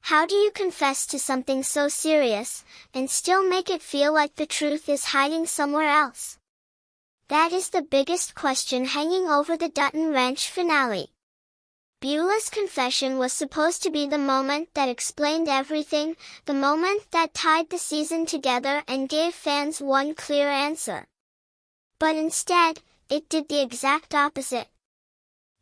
How do you confess to something so serious, and still make it feel like the truth is hiding somewhere else? That is the biggest question hanging over the Dutton Ranch finale. Beulah's confession was supposed to be the moment that explained everything, the moment that tied the season together and gave fans one clear answer. But instead, it did the exact opposite.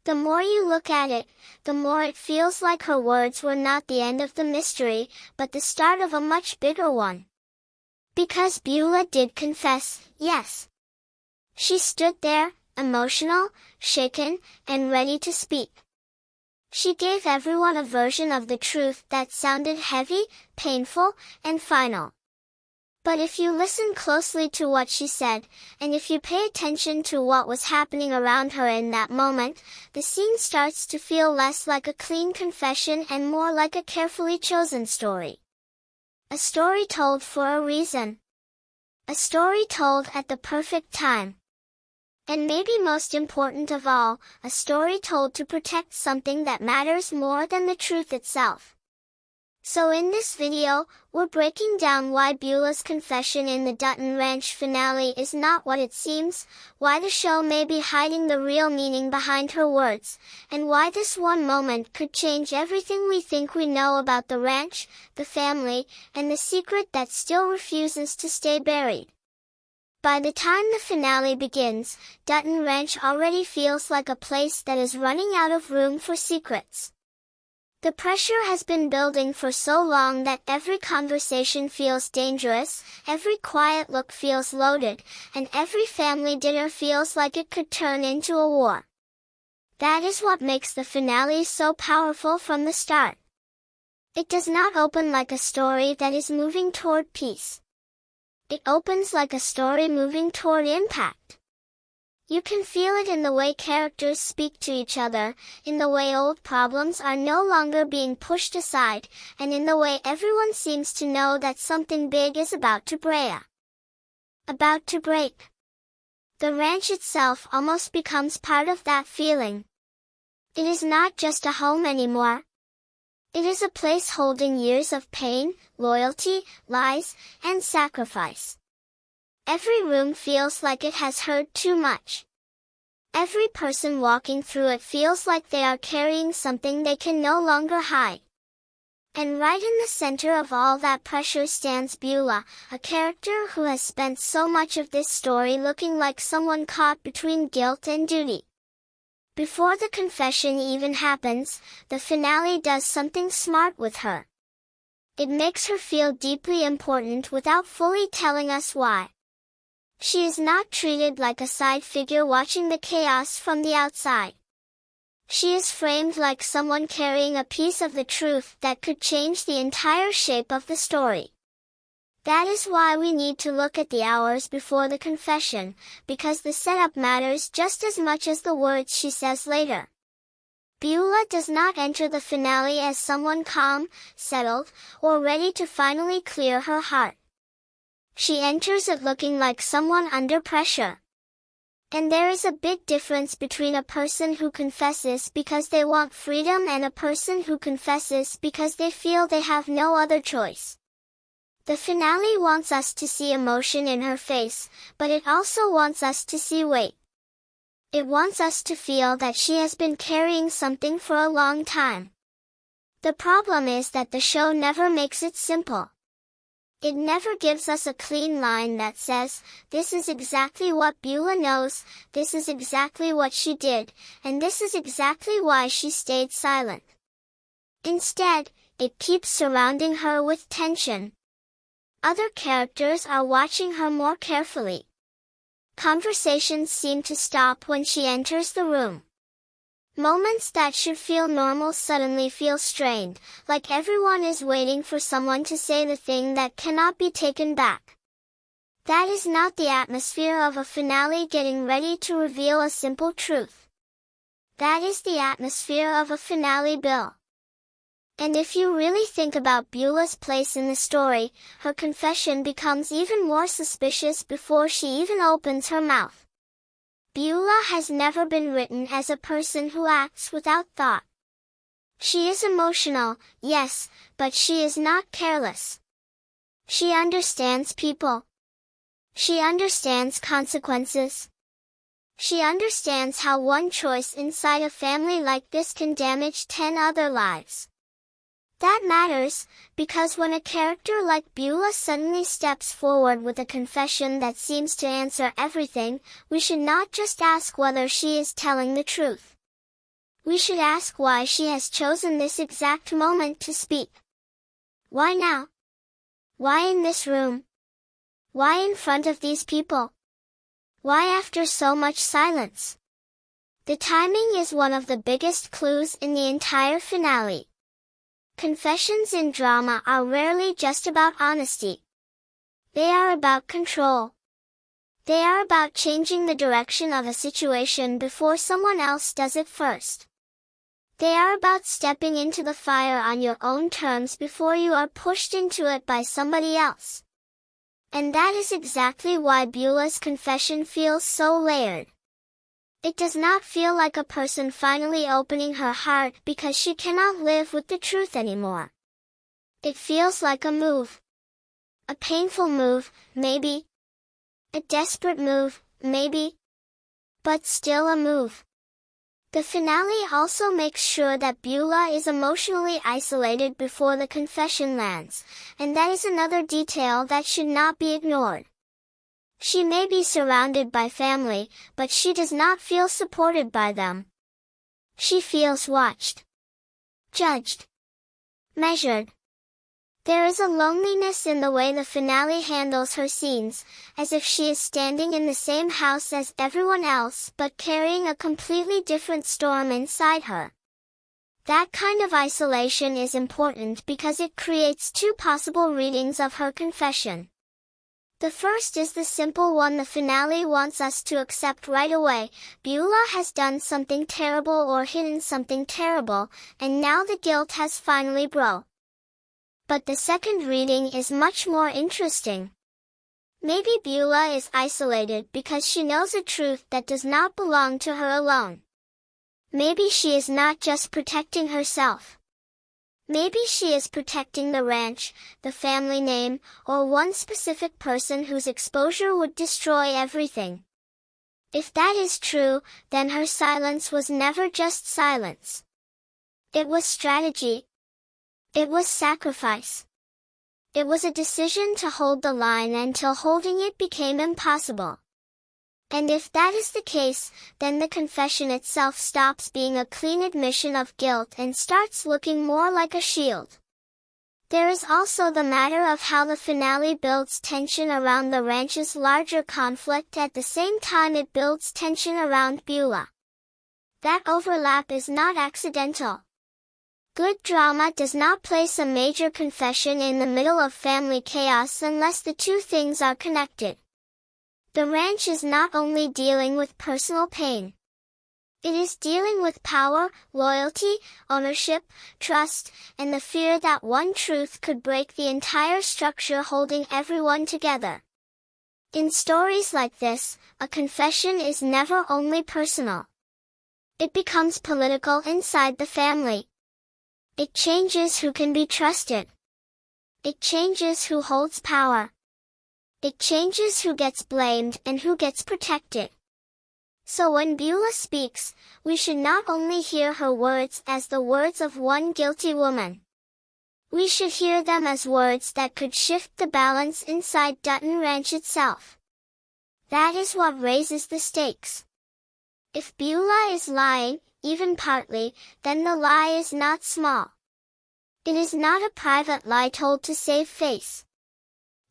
The more you look at it, the more it feels like her words were not the end of the mystery, but the start of a much bigger one. Because Beulah did confess, yes. She stood there, emotional, shaken, and ready to speak. She gave everyone a version of the truth that sounded heavy, painful, and final. But if you listen closely to what she said, and if you pay attention to what was happening around her in that moment, the scene starts to feel less like a clean confession and more like a carefully chosen story. A story told for a reason. A story told at the perfect time. And maybe most important of all, a story told to protect something that matters more than the truth itself. So in this video, we're breaking down why Beulah's confession in the Dutton Ranch finale is not what it seems, why the show may be hiding the real meaning behind her words, and why this one moment could change everything we think we know about the ranch, the family, and the secret that still refuses to stay buried. By the time the finale begins, Dutton Ranch already feels like a place that is running out of room for secrets. The pressure has been building for so long that every conversation feels dangerous, every quiet look feels loaded, and every family dinner feels like it could turn into a war. That is what makes the finale so powerful from the start. It does not open like a story that is moving toward peace. It opens like a story moving toward impact. You can feel it in the way characters speak to each other, in the way old problems are no longer being pushed aside, and in the way everyone seems to know that something big is about to break. The ranch itself almost becomes part of that feeling. It is not just a home anymore. It is a place holding years of pain, loyalty, lies, and sacrifice. Every room feels like it has heard too much. Every person walking through it feels like they are carrying something they can no longer hide. And right in the center of all that pressure stands Beulah, a character who has spent so much of this story looking like someone caught between guilt and duty. Before the confession even happens, the finale does something smart with her. It makes her feel deeply important without fully telling us why. She is not treated like a side figure watching the chaos from the outside. She is framed like someone carrying a piece of the truth that could change the entire shape of the story. That is why we need to look at the hours before the confession, because the setup matters just as much as the words she says later. Beulah does not enter the finale as someone calm, settled, or ready to finally clear her heart. She enters it looking like someone under pressure. And there is a big difference between a person who confesses because they want freedom and a person who confesses because they feel they have no other choice. The finale wants us to see emotion in her face, but it also wants us to see weight. It wants us to feel that she has been carrying something for a long time. The problem is that the show never makes it simple. It never gives us a clean line that says, this is exactly what Beulah knows, this is exactly what she did, and this is exactly why she stayed silent. Instead, it keeps surrounding her with tension. Other characters are watching her more carefully. Conversations seem to stop when she enters the room. Moments that should feel normal suddenly feel strained, like everyone is waiting for someone to say the thing that cannot be taken back. That is not the atmosphere of a finale getting ready to reveal a simple truth. That is the atmosphere of a finale bill. And if you really think about Beulah's place in the story, her confession becomes even more suspicious before she even opens her mouth. Beulah has never been written as a person who acts without thought. She is emotional, yes, but she is not careless. She understands people. She understands consequences. She understands how one choice inside a family like this can damage 10 other lives. That matters, because when a character like Beulah suddenly steps forward with a confession that seems to answer everything, we should not just ask whether she is telling the truth. We should ask why she has chosen this exact moment to speak. Why now? Why in this room? Why in front of these people? Why after so much silence? The timing is one of the biggest clues in the entire finale. Confessions in drama are rarely just about honesty. They are about control. They are about changing the direction of a situation before someone else does it first. They are about stepping into the fire on your own terms before you are pushed into it by somebody else. And that is exactly why Beulah's confession feels so layered. It does not feel like a person finally opening her heart because she cannot live with the truth anymore. It feels like a move. A painful move, maybe. A desperate move, maybe. But still a move. The finale also makes sure that Beulah is emotionally isolated before the confession lands, and that is another detail that should not be ignored. She may be surrounded by family, but she does not feel supported by them. She feels watched, judged, measured. There is a loneliness in the way the finale handles her scenes, as if she is standing in the same house as everyone else but carrying a completely different storm inside her. That kind of isolation is important because it creates two possible readings of her confession. The first is the simple one the finale wants us to accept right away. Beulah has done something terrible or hidden something terrible, and now the guilt has finally broken. But the second reading is much more interesting. Maybe Beulah is isolated because she knows a truth that does not belong to her alone. Maybe she is not just protecting herself. Maybe she is protecting the ranch, the family name, or one specific person whose exposure would destroy everything. If that is true, then her silence was never just silence. It was strategy. It was sacrifice. It was a decision to hold the line until holding it became impossible. And if that is the case, then the confession itself stops being a clean admission of guilt and starts looking more like a shield. There is also the matter of how the finale builds tension around the ranch's larger conflict at the same time it builds tension around Beulah. That overlap is not accidental. Good drama does not place a major confession in the middle of family chaos unless the two things are connected. The ranch is not only dealing with personal pain. It is dealing with power, loyalty, ownership, trust, and the fear that one truth could break the entire structure holding everyone together. In stories like this, a confession is never only personal. It becomes political inside the family. It changes who can be trusted. It changes who holds power. It changes who gets blamed and who gets protected. So when Beulah speaks, we should not only hear her words as the words of one guilty woman. We should hear them as words that could shift the balance inside Dutton Ranch itself. That is what raises the stakes. If Beulah is lying, even partly, then the lie is not small. It is not a private lie told to save face.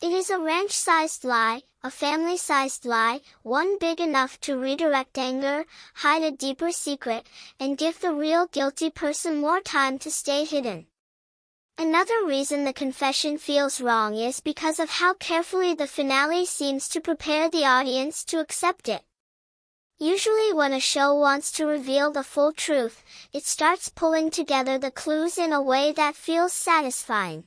It is a ranch-sized lie, a family-sized lie, one big enough to redirect anger, hide a deeper secret, and give the real guilty person more time to stay hidden. Another reason the confession feels wrong is because of how carefully the finale seems to prepare the audience to accept it. Usually when a show wants to reveal the full truth, it starts pulling together the clues in a way that feels satisfying.